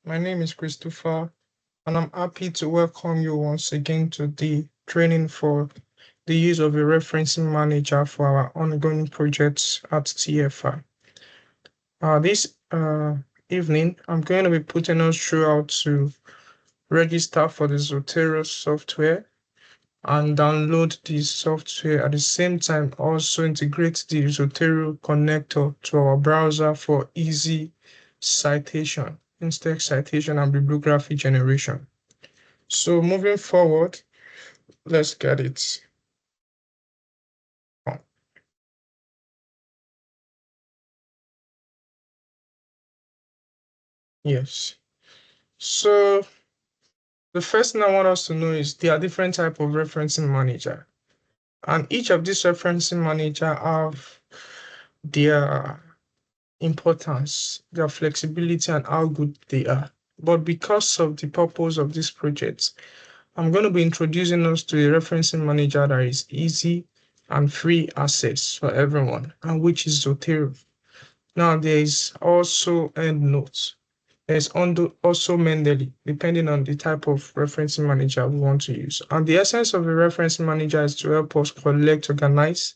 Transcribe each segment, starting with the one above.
My name is Christopher, and I'm happy to welcome you once again to the training for the use of a referencing manager for our ongoing projects at TFI. This evening, I'm going to be putting us through how to register for the Zotero software and download the software at the same time. Also integrate the Zotero connector to our browser for easy citation, in-text citation, and bibliography generation. So moving forward, let's get it on. Yes. So the first thing I want us to know is there are different type of referencing manager, and each of these referencing manager have their importance, their flexibility, and how good they are. But because of the purpose of this project, I'm going to be introducing us to a referencing manager that is easy and free access for everyone, and which is Zotero. Now, there is also EndNote. There's also Mendeley, depending on the type of referencing manager we want to use. And the essence of a referencing manager is to help us collect, organize,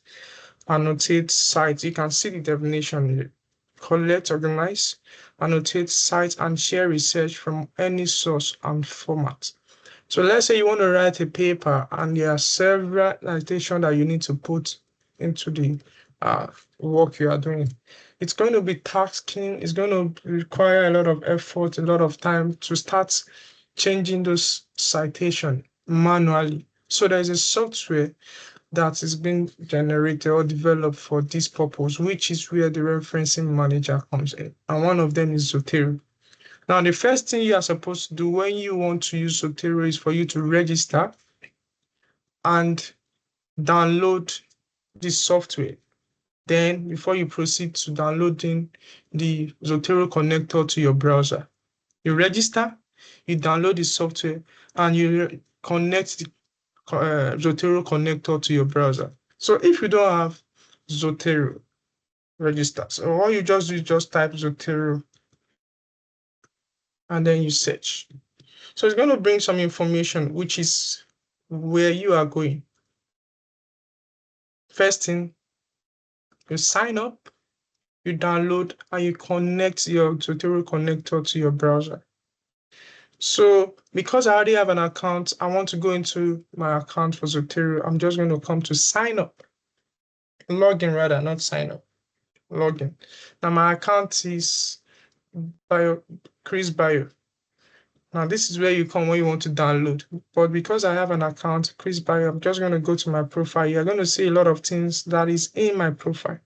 annotate, cite. You can see the definition here. Collect, organize, annotate, cite, and share research from any source and format. So let's say you want to write a paper and there are several citations that you need to put into the work you are doing. It's going to be tasking, it's going to require a lot of effort, a lot of time to start changing those citations manually. So there is a software that is being generated or developed for this purpose, which is where the referencing manager comes in. And one of them is Zotero. Now, the first thing you are supposed to do when you want to use Zotero is for you to register and download the software. Then, before you proceed to downloading the Zotero connector to your browser, you register, you download the software, and you connect the Zotero connector to your browser. So if you don't have Zotero, register. So all you just do is just type Zotero and then you search. So it's going to bring some information, which is where you are going. First thing, you sign up, you download, and you connect your Zotero connector to your browser. So because I already have an account, I want to go into my account for Zotero. I'm just going to come to sign up, login rather, not sign up, login. Now my account is B.Khrease Bio. Now this is where you come when you want to download. But because I have an account, B.Khrease Bio, I'm just going to go to my profile. You're going to see a lot of things that is in my profile.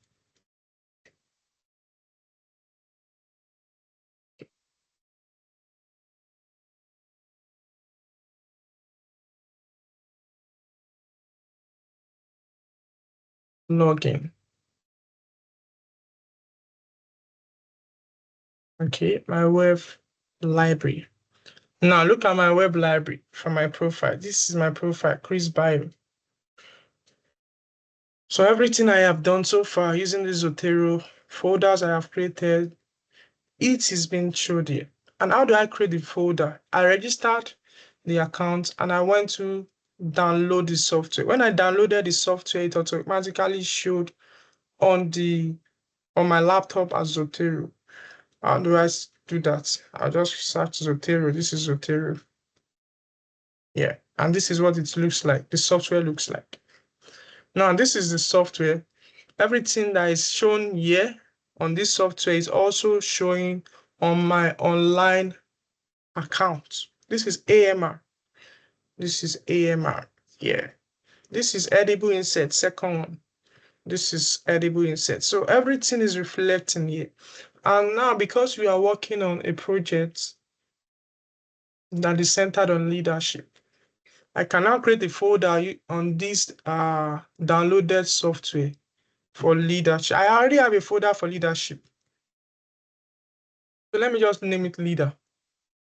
Login. Okay, my web library. Now look at my web library from my profile. This is my profile, B.Khrease Bio. So everything I have done so far using the Zotero folders I have created, it is being showed here. And how do I create the folder? I registered the account and I went to download the software. When I downloaded the software, it automatically showed on my laptop as Zotero. How do I do that? I just search Zotero. This is Zotero. Yeah, and this is what it looks like. The software looks like. Now, this is the software. Everything that is shown here on this software is also showing on my online account. This is AMR. This is AMR. Yeah. This is edible insert, second one. This is edible insert. So everything is reflecting here. And now, because we are working on a project that is centered on leadership, I can now create a folder on this downloaded software for leadership. I already have a folder for leadership. So let me just name it leader.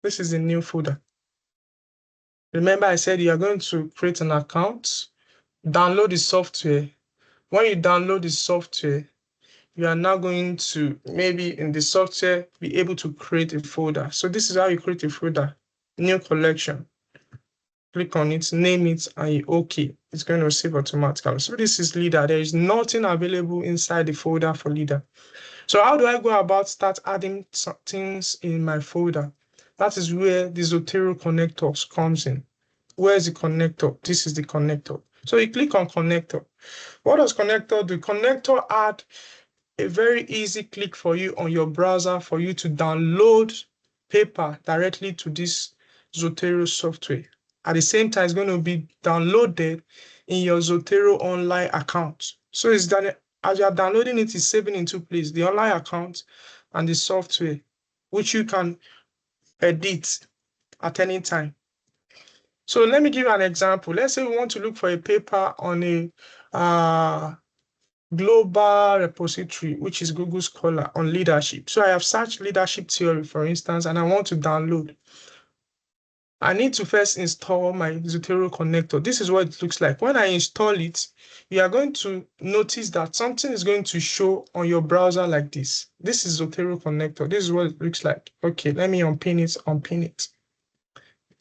This is a new folder. Remember, I said you are going to create an account, download the software. When you download the software, you are now going to maybe in the software be able to create a folder. So this is how you create a folder, new collection. Click on it, name it, and you OK. It's going to save automatically. So this is leader. There is nothing available inside the folder for leader. So how do I go about start adding things in my folder? That is where the Zotero connectors comes in. Where is the connector? This is the connector. So you click on connector. What does connector do? Connector add a very easy click for you on your browser for you to download paper directly to this Zotero software. At the same time, it's going to be downloaded in your Zotero online account. So it's that as you are downloading it, it's saving in two places, the online account and the software, which you can edit at any time. So let me give you an example. Let's say we want to look for a paper on a global repository, which is Google Scholar on leadership. So I have searched leadership theory, for instance, and I want to download. I need to first install my Zotero connector. This is what it looks like. When I install it, you are going to notice that something is going to show on your browser like this. This is Zotero connector. This is what it looks like. Okay, let me unpin it.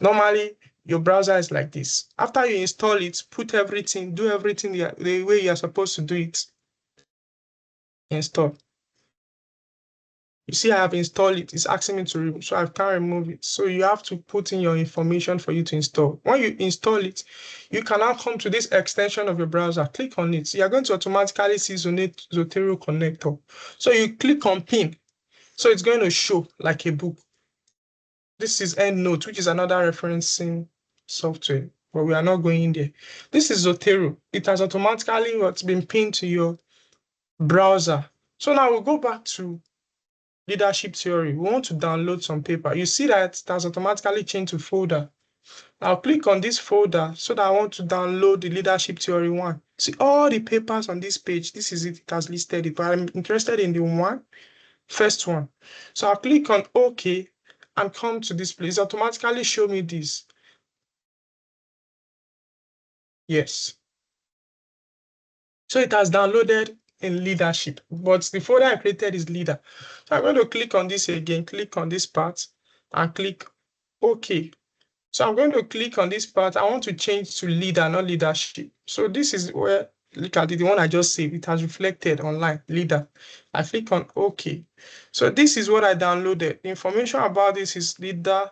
Normally, your browser is like this. After you install it, put everything, do everything the way you are supposed to do it. Install. You see, I have installed it. It's asking me to remove, so I can't remove it. So you have to put in your information for you to install. When you install it, you can now come to this extension of your browser. Click on it. You are going to automatically see Zotero connector. So you click on pin. So it's going to show like a book. This is EndNote, which is another referencing software, but we are not going in there. This is Zotero. It has automatically what's been pinned to your browser. So now we'll go back to leadership theory. We want to download some paper. You see that it has automatically changed to folder. I'll click on this folder so that I want to download the leadership theory one. See all the papers on this page. This is it. It has listed it, but I'm interested in the first one. So I'll click on OK and come to this place. Automatically show me this. Yes. So it has downloaded in leadership, but the folder I created is leader. So I'm going to click on this again, click on this part and click OK. So I'm going to click on this part. I want to change to leader, not leadership. So this is where, look at it, the one I just saved. It has reflected online, leader. I click on OK. So this is what I downloaded. The information about this is leader,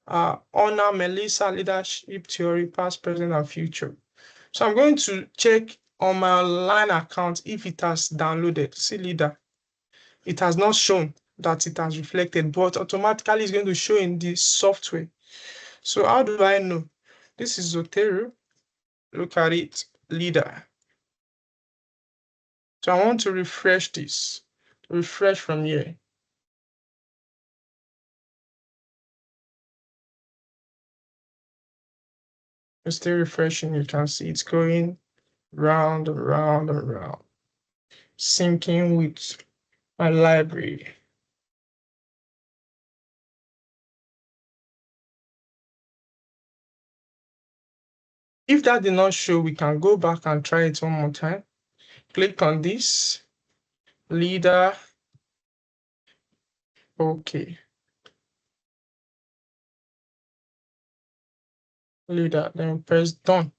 honor, Melissa, leadership theory, past, present, and future. So I'm going to check on my online account if it has downloaded. See leader. It has not shown that it has reflected, but automatically it's going to show in the software. So how do I know? This is Zotero. Look at it, leader. So I want to refresh this. Refresh from here. It's still refreshing. You can see it's going round and round and round, syncing with my library. If that did not show, we can go back and try it one more time. Click on this, leader, okay. Leader, then press done.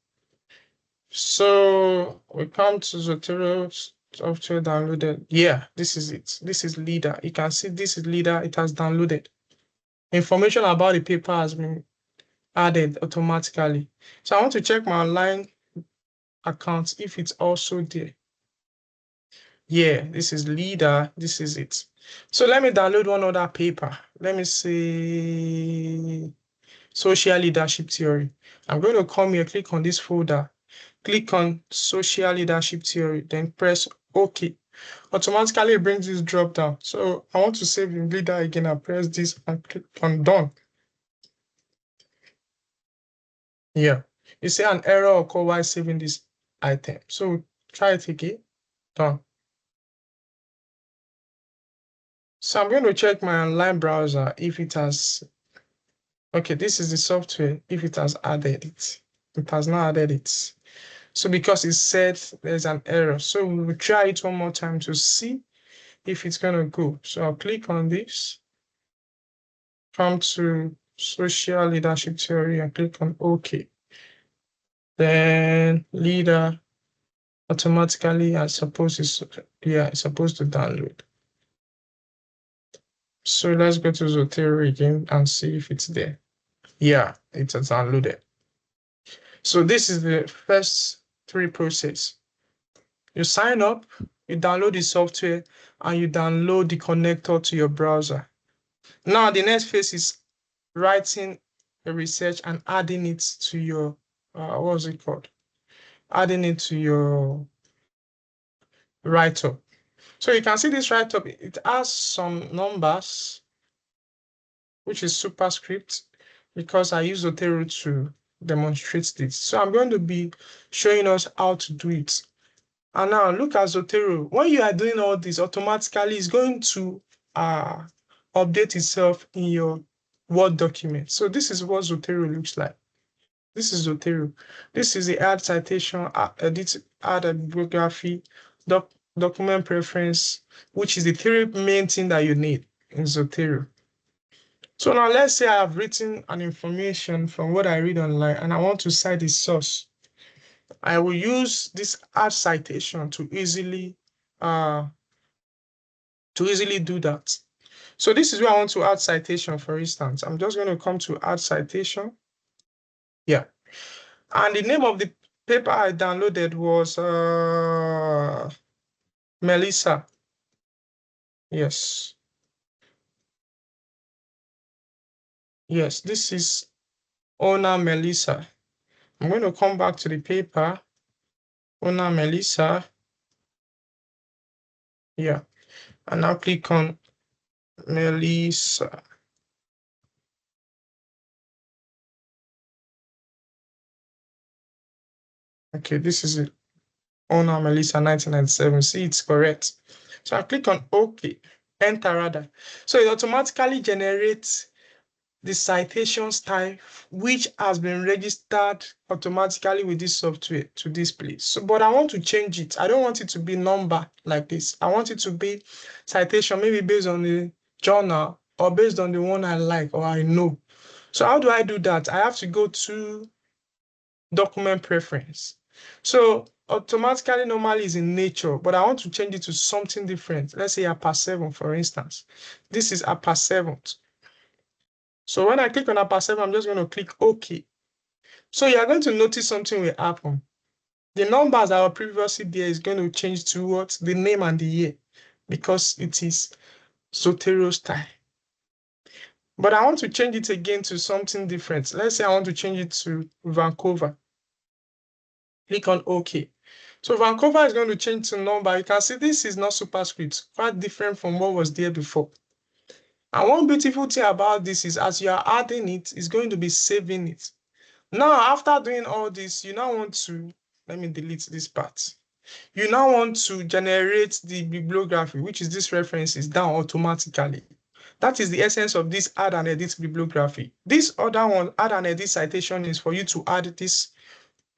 So we come to Zotero software downloaded. Yeah, this is it. This is leader. You can see this is leader. It has downloaded. Information about the paper has been added automatically. So I want to check my online account if it's also there. Yeah, this is leader. This is it. So let me download one other paper. Let me see social leadership theory. I'm going to come here, click on this folder, click on social leadership theory, then press OK. Automatically it brings this drop down. So I want to save in leader again. I press this and click on done. Yeah, you see an error occur while saving this item. So try it again. Done. So I'm going to check my online browser if it has. Okay, this is the software. If it has added it, it has not added it. So because it said there's an error, so we will try it one more time to see if it's going to go. So I'll click on this, come to social leadership theory and click on OK. Then leader automatically, I suppose it's supposed to download. So let's go to Zotero again and see if it's there. Yeah, it's downloaded. So this is the first three process. You sign up, you download the software, and you download the connector to your browser. Now the next phase is writing a research and adding it to your what's it called? Adding it to your write-up. So you can see this write-up, it has some numbers, which is superscript, because I use Zotero to demonstrate this. So I'm going to be showing us how to do it. And now look at Zotero. When you are doing all this, automatically it's going to update itself in your Word document. So this is what Zotero looks like. This is Zotero. This is the add citation, edit, add a bibliography, document preference, which is the three main thing that you need in Zotero. So now let's say I have written an information from what I read online and I want to cite the source. I will use this add citation to easily do that. So this is where I want to add citation, for instance. I'm just going to come to add citation. Yeah. And the name of the paper I downloaded was Melissa. Yes. Yes, this is owner Melissa. I'm going to come back to the paper. Owner Melissa. Yeah. And now click on Melissa. Okay, this is it. Owner Melissa 1997. See, it's correct. So I click on OK, enter rather. So it automatically generates the citation style, which has been registered automatically with this software to this place. So, but I want to change it. I don't want it to be number like this. I want it to be citation, maybe based on the journal or based on the one I like or I know. So how do I do that? I have to go to document preference. So automatically normally is in nature, but I want to change it to something different. Let's say upper 7, for instance. This is upper 7. So when I click on upper 7, I'm just going to click OK. So you're going to notice something will happen. The numbers that were previously there is going to change to what? The name and the year, because it is Zotero style. But I want to change it again to something different. Let's say I want to change it to Vancouver. Click on OK. So Vancouver is going to change to number. You can see this is not superscript, quite different from what was there before. And one beautiful thing about this is as you are adding it, it's going to be saving it. Now, after doing all this, you now want to, let me delete this part. You now want to generate the bibliography, which is this references down automatically. That is the essence of this add and edit bibliography. This other one, add and edit citation, is for you to add these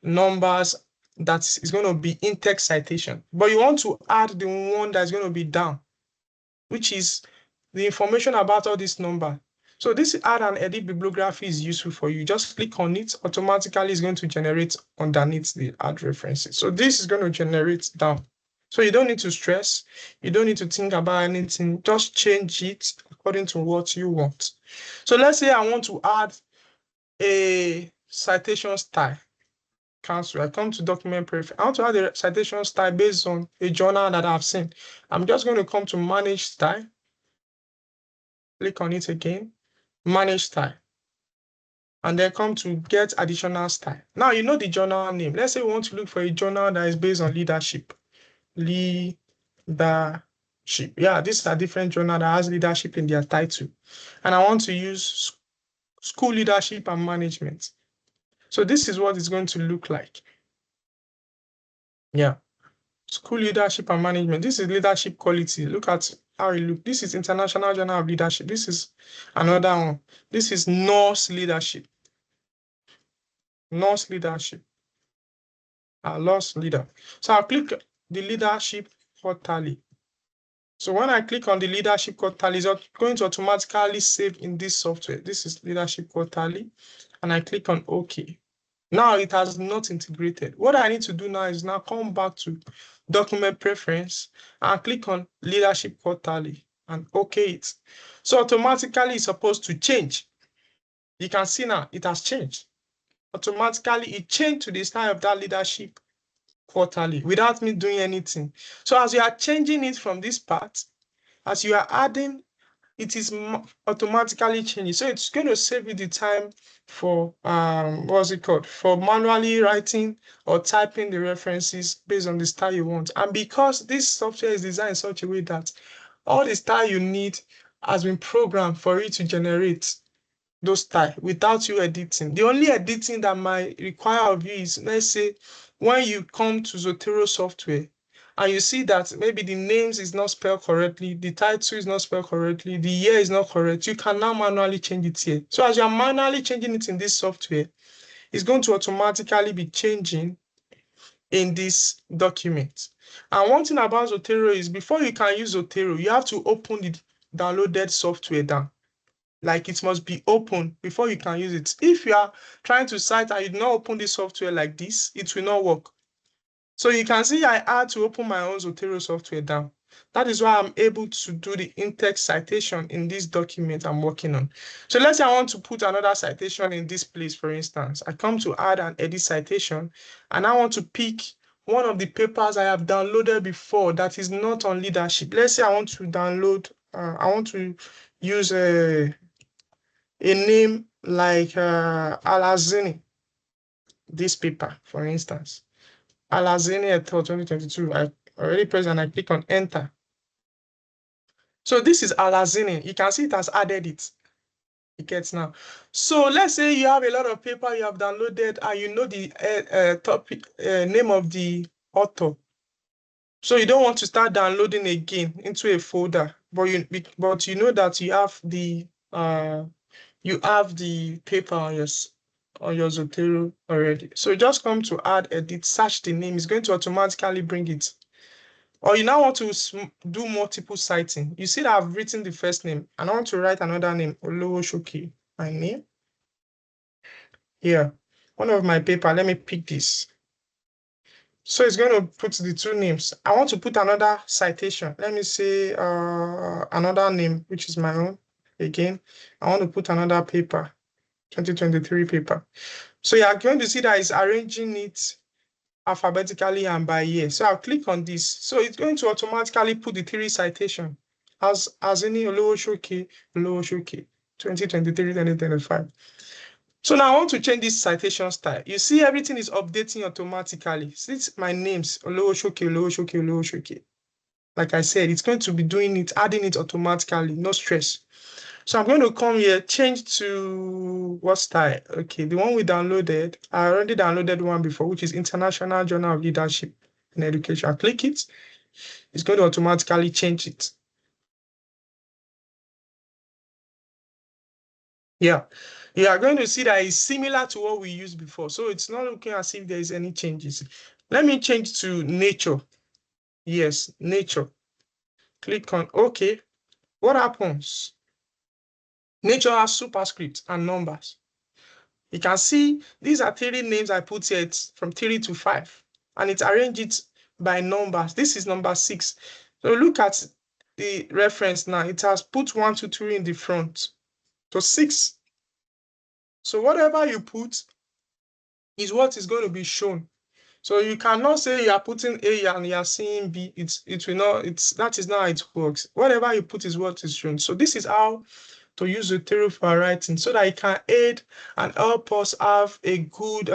numbers that is going to be in text citation. But you want to add the one that's going to be down, which is the information about all this number. So this add and edit bibliography is useful for you. Just click on it, automatically it's going to generate underneath the add references. So this is going to generate down. So you don't need to stress. You don't need to think about anything. Just change it according to what you want. So let's say I want to add a citation style. Cancel. I come to document preference. I want to add a citation style based on a journal that I've seen. I'm just going to come to manage style. Click on it again, manage style, and then come to get additional style. Now you know the journal name. Let's say we want to look for a journal that is based on leadership. Leadership. Yeah, this is a different journal that has leadership in their title. And I want to use school leadership and management. So this is what it's going to look like. Yeah. School leadership and management. This is leadership quality. Look at how it looks. This is International Journal of Leadership. This is another one. This is Norse leadership. Norse leadership. Lost leader. So I'll click the leadership quarterly. So when I click on the leadership quarterly, it's going to automatically save in this software. This is leadership quarterly, and I click on OK. Now it has not integrated. What I need to do now is now come back to document preference and click on leadership quarterly and OK it. So automatically it's supposed to change. You can see now it has changed. Automatically it changed to the style of that leadership quarterly without me doing anything. So as you are changing it from this part, as you are adding, it is automatically changing. So it's going to save you the time for what's it called? For manually writing or typing the references based on the style you want. And because this software is designed in such a way that all the style you need has been programmed for it to generate those style without you editing. The only editing that might require of you is, let's say, when you come to Zotero software and you see that maybe the names is not spelled correctly, the title is not spelled correctly, the year is not correct, you can now manually change it here. So as you're manually changing it in this software, it's going to automatically be changing in this document. And one thing about Zotero is before you can use Zotero, you have to open the downloaded software down. Like it must be open before you can use it. If you are trying to cite and you do not open the software like this, it will not work. So you can see I had to open my own Zotero software down. That is why I'm able to do the in-text citation in this document I'm working on. So let's say I want to put another citation in this place, for instance. I come to add an edit citation, and I want to pick one of the papers I have downloaded before that is not on leadership. Let's say I want to download, I want to use a name like Alazini, this paper, for instance. Alazini et al. 2022. I already press and I click on enter. So this is Alazini. You can see it has added it. It gets now. So let's say you have a lot of paper you have downloaded and you know the topic name of the author. So you don't want to start downloading again into a folder, but you know that you have the paper on your Zotero already. So just come to add, edit, search the name. It's going to automatically bring it. Or you now want to do multiple citing. You see that I've written the first name and I want to write another name, Olowoshoki, my name. Here, one of my paper, let me pick this. So it's going to put the two names. I want to put another citation. Let me say another name, which is my own. Again, I want to put another paper, 2023 paper. So you are going to see that it's arranging it alphabetically and by year. So I'll click on this. So it's going to automatically put the three citation as any Olowoshoki, 2023, 2025. So now I want to change this citation style. You see everything is updating automatically. Since my name's Olowoshoki. Like I said, it's going to be doing it, adding it automatically, no stress. So I'm going to come here, change to what style? Okay, the one we downloaded. I already downloaded one before, which is International Journal of Leadership in Education. I click it. It's going to automatically change it. Yeah, you are going to see that it's similar to what we used before. So it's not looking as if there is any changes. Let me change to nature. Yes, nature. Click on OK. What happens? Nature has superscripts and numbers. You can see these are three names I put here. It's from 3 to 5. And it arranged it by numbers. This is number 6. So look at the reference now. It has put 1, 2, 3 in the front. So 6. So whatever you put is what is going to be shown. So you cannot say you are putting A and you are seeing B. That is not how it works. Whatever you put is what is shown. So this is how to use Zotero for writing so that it can aid and help us have a good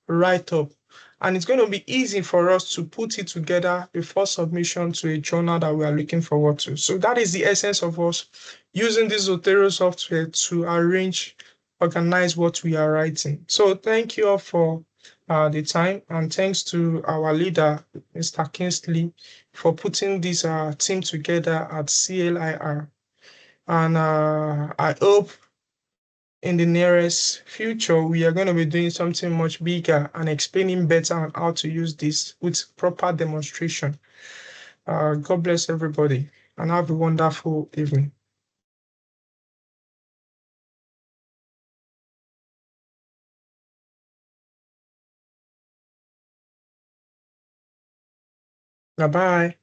write-up. And it's going to be easy for us to put it together before submission to a journal that we are looking forward to. So that is the essence of us using this Zotero software to organize what we are writing. So thank you all for the time, and thanks to our leader, Mr. Kingsley, for putting this team together at CLIR. And I hope in the nearest future, we are going to be doing something much bigger and explaining better on how to use this with proper demonstration. God bless everybody. and have a wonderful evening. Bye bye.